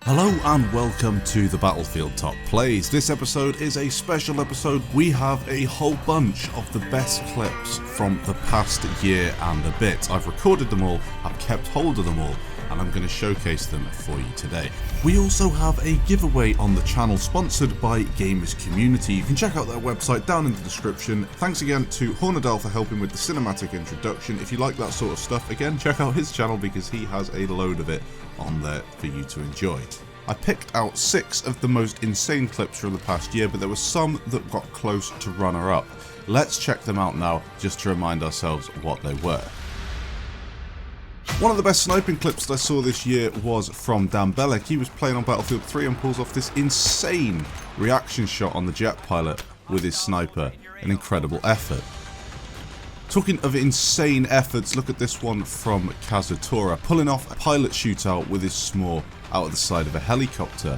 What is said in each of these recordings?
Hello and welcome to the Battlefield Top Plays. This episode is a special episode. We have a whole bunch of the best clips from the past year and a bit. I've recorded them all, I've kept hold of them all, and I'm going to showcase them for you today. We also have a giveaway on the channel sponsored by Gamers Community. You can check out their website down in the description. Thanks again to Hornadal for helping with the cinematic introduction. If you like that sort of stuff, again, check out his channel because he has a load of it on there for you to enjoy. I picked out 6 of the most insane clips from the past year, but there were some that got close to runner-up. Let's check them out now, just to remind ourselves what they were. One of the best sniping clips that I saw this year was from Dan Bellick. He was playing on Battlefield 3 and pulls off this insane reaction shot on the jet pilot with his sniper. An incredible effort. Talking of insane efforts, look at this one from Kazutora, pulling off a pilot shootout with his SMOR out of the side of a helicopter.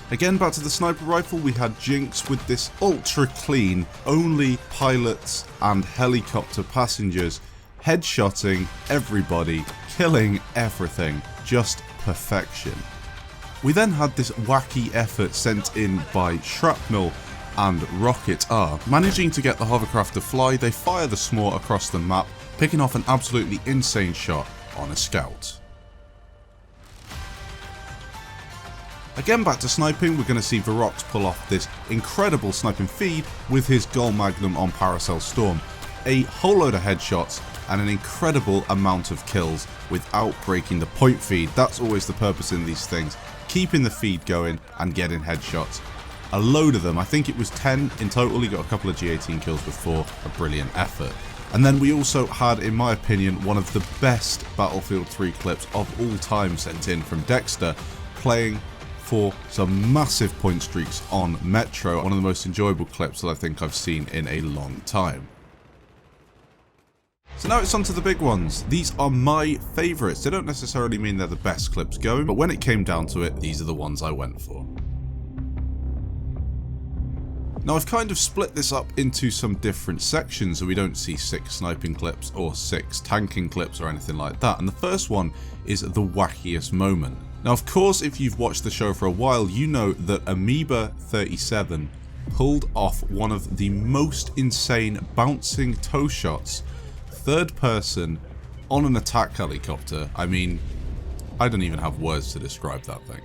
Again, back to the sniper rifle, we had Jinx with this ultra clean, only pilots and helicopter passengers, headshotting everybody, killing everything, just perfection. We then had this wacky effort sent in by Shrapnel and Rocket R. Managing to get the hovercraft to fly, they fire the SMOR across the map, picking off an absolutely insane shot on a scout. Again, back to sniping, we're going to see Verox pull off this incredible sniping feed with his Gold Magnum on Paracel Storm. A whole load of headshots and an incredible amount of kills without breaking the point feed. That's always the purpose in these things, keeping the feed going and getting headshots. A load of them, I think it was 10 in total. He got a couple of G18 kills before, a brilliant effort. And then we also had, in my opinion, one of the best Battlefield 3 clips of all time sent in from Dexter, playing for some massive point streaks on Metro, one of the most enjoyable clips that I think I've seen in a long time. So now it's on to the big ones. These are my favourites. They don't necessarily mean they're the best clips going, but when it came down to it, these are the ones I went for. Now I've kind of split this up into some different sections so we don't see 6 sniping clips or 6 tanking clips or anything like that, and the first one is the wackiest moment. Now of course, if you've watched the show for a while, you know that Amoeba37 pulled off one of the most insane bouncing toe shots, third person, on an attack helicopter. I mean, I don't even have words to describe that thing.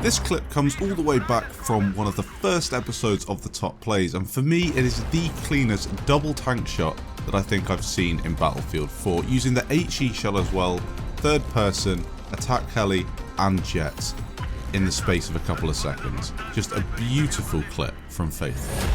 This clip comes all the way back from one of the first episodes of the Top Plays, and for me it is the cleanest double tank shot that I think I've seen in Battlefield 4, using the HE shell as well, third person, attack heli and jets in the space of a couple of seconds. Just a beautiful clip from Faithful.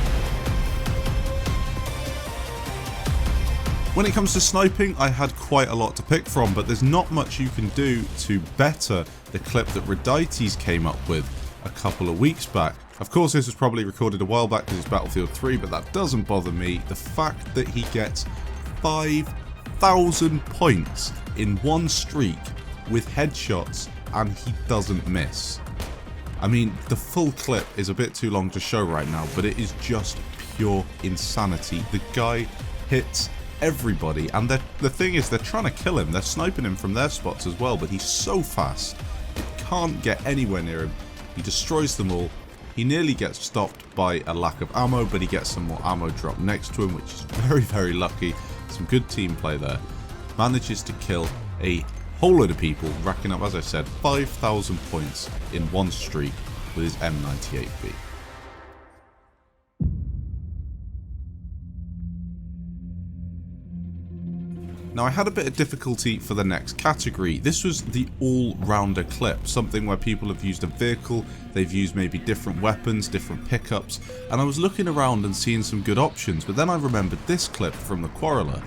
When it comes to sniping, I had quite a lot to pick from, but there's not much you can do to better the clip that Redites came up with a couple of weeks back. Of course, this was probably recorded a while back because it's Battlefield 3, but that doesn't bother me. The fact that he gets 5,000 points in one streak with headshots and he doesn't miss. I mean, the full clip is a bit too long to show right now, but it is just pure insanity. The guy hits everybody, and the thing is, they're trying to kill him. They're sniping him from their spots as well, but he's so fast, you can't get anywhere near him. He destroys them all. He nearly gets stopped by a lack of ammo, but he gets some more ammo dropped next to him, which is very, very lucky. Some good team play there. Manages to kill a whole load of people, racking up, as I said, 5,000 points in one streak with his M98B. Now I had a bit of difficulty for the next category. This was the all-rounder clip, something where people have used a vehicle, they've used maybe different weapons, different pickups, and I was looking around and seeing some good options, but then I remembered this clip from the Quarreler.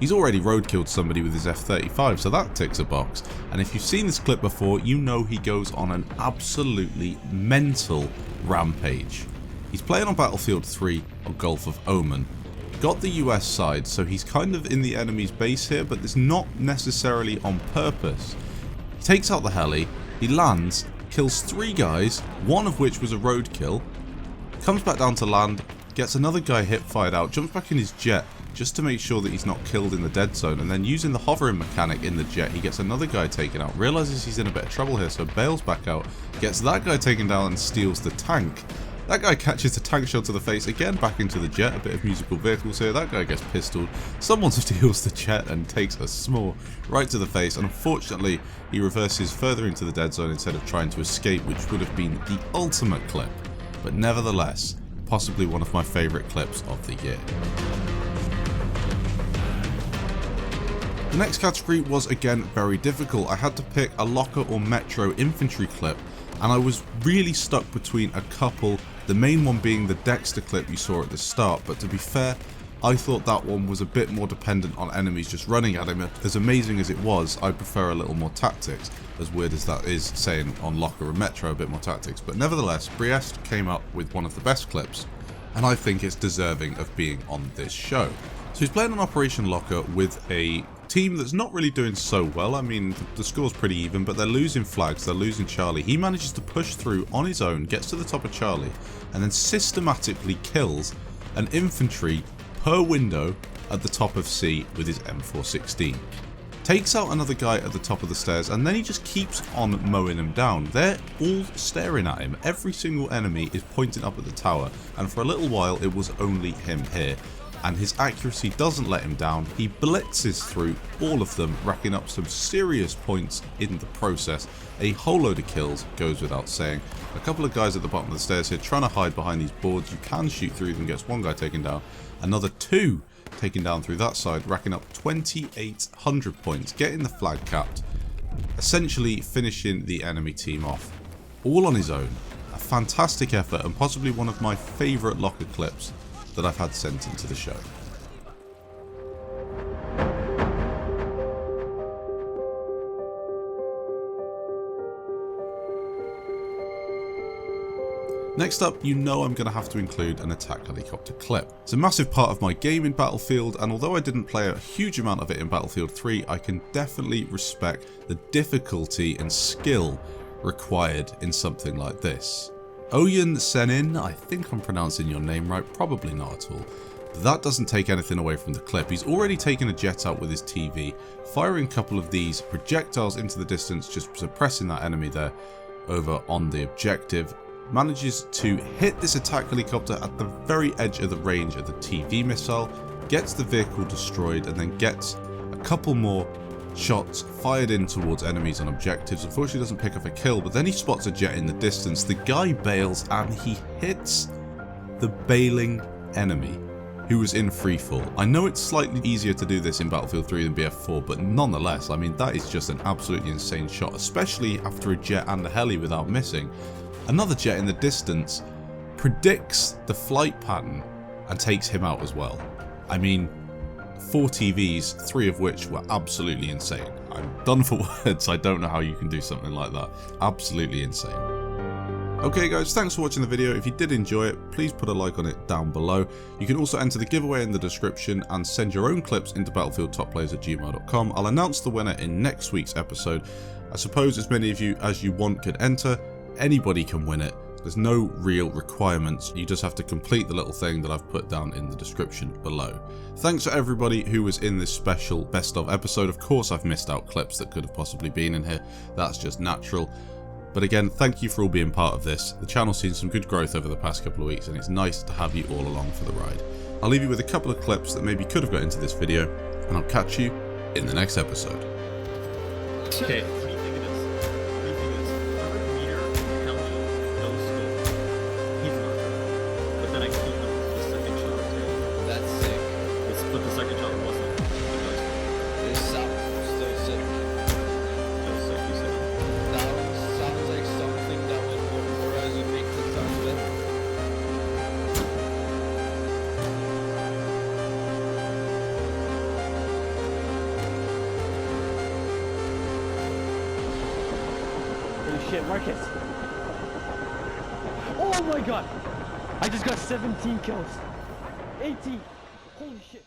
He's already roadkilled somebody with his F-35, so that ticks a box, and if you've seen this clip before, you know he goes on an absolutely mental rampage. He's playing on Battlefield 3 or Gulf of Oman. Got the US side, so he's kind of in the enemy's base here, but it's not necessarily on purpose. He takes out the heli, he lands, kills 3 guys, one of which was a roadkill, comes back down to land, gets another guy hip fired out, jumps back in his jet, just to make sure that he's not killed in the dead zone, and then using the hovering mechanic in the jet, he gets another guy taken out, realizes he's in a bit of trouble here, so bails back out, gets that guy taken down and steals the tank. That guy catches the tank shell to the face, again back into the jet, a bit of musical vehicles here, that guy gets pistoled, someone steals the jet and takes a small right to the face, and unfortunately he reverses further into the dead zone instead of trying to escape, which would have been the ultimate clip, but nevertheless, possibly one of my favourite clips of the year. The next category was again very difficult. I had to pick a locker or metro infantry clip, and I was really stuck between a couple, the main one being the Dexter clip you saw at the start, but to be fair, I thought that one was a bit more dependent on enemies just running at him. As amazing as it was, I prefer a little more tactics, as weird as that is saying on locker or metro a bit more tactics, but nevertheless, Briest came up with one of the best clips, and I think it's deserving of being on this show. So he's playing on Operation Locker with a team that's not really doing so well. I mean, the score's pretty even, but they're losing flags, they're losing Charlie. He manages to push through on his own, gets to the top of Charlie, and then systematically kills an infantry per window at the top of C with his M416. Takes out another guy at the top of the stairs, and then he just keeps on mowing them down. They're all staring at him. Every single enemy is pointing up at the tower, and for a little while it was only him here. And his accuracy doesn't let him down. He blitzes through all of them, racking up some serious points in the process. A whole load of kills, goes without saying. A couple of guys at the bottom of the stairs here trying to hide behind these boards. You can shoot through them, gets one guy taken down. Another two taken down through that side, racking up 2,800 points, getting the flag capped, essentially finishing the enemy team off. All on his own. A fantastic effort, and possibly one of my favourite locker clips that I've had sent into the show. Next up, you know I'm going to have to include an attack helicopter clip. It's a massive part of my game in Battlefield, and although I didn't play a huge amount of it in Battlefield 3, I can definitely respect the difficulty and skill required in something like this. Oyen Senin, I think I'm pronouncing your name right, probably not at all. That doesn't take anything away from the clip. He's already taken a jet out with his TV, firing a couple of these projectiles into the distance, just suppressing that enemy there over on the objective. Manages to hit this attack helicopter at the very edge of the range of the TV missile, gets the vehicle destroyed, and then gets a couple more shots fired in towards enemies on objectives. Unfortunately doesn't pick up a kill, but then he spots a jet in the distance. The guy bails and he hits the bailing enemy who was in freefall. I know it's slightly easier to do this in Battlefield 3 than BF4, but nonetheless, I mean, that is just an absolutely insane shot, especially after a jet and a heli without missing. Another jet in the distance predicts the flight pattern and takes him out as well. I mean, 4 TVs, 3 of which were absolutely insane. I'm done for words. I don't know how you can do something like that. Absolutely insane. Okay guys, thanks for watching the video. If you did enjoy it, please put a like on it down below. You can also enter the giveaway in the description and send your own clips into battlefieldtopplayers@gmail.com. I'll announce the winner in next week's episode. I suppose as many of you as you want could enter. Anybody can win it. There's no real requirements, you just have to complete the little thing that I've put down in the description below. Thanks for everybody who was in this special best of episode. Of course I've missed out clips that could have possibly been in here, that's just natural. But again, thank you for all being part of this. The channel's seen some good growth over the past couple of weeks, and it's nice to have you all along for the ride. I'll leave you with a couple of clips that maybe could have got into this video, and I'll catch you in the next episode. Okay. But the second shot wasn't. It sounds so sick. So sick, you said. That sounds like something that would Horizon make the sound with. Holy shit, Marcus. Oh my god! I just got 17 kills. 18. Holy shit.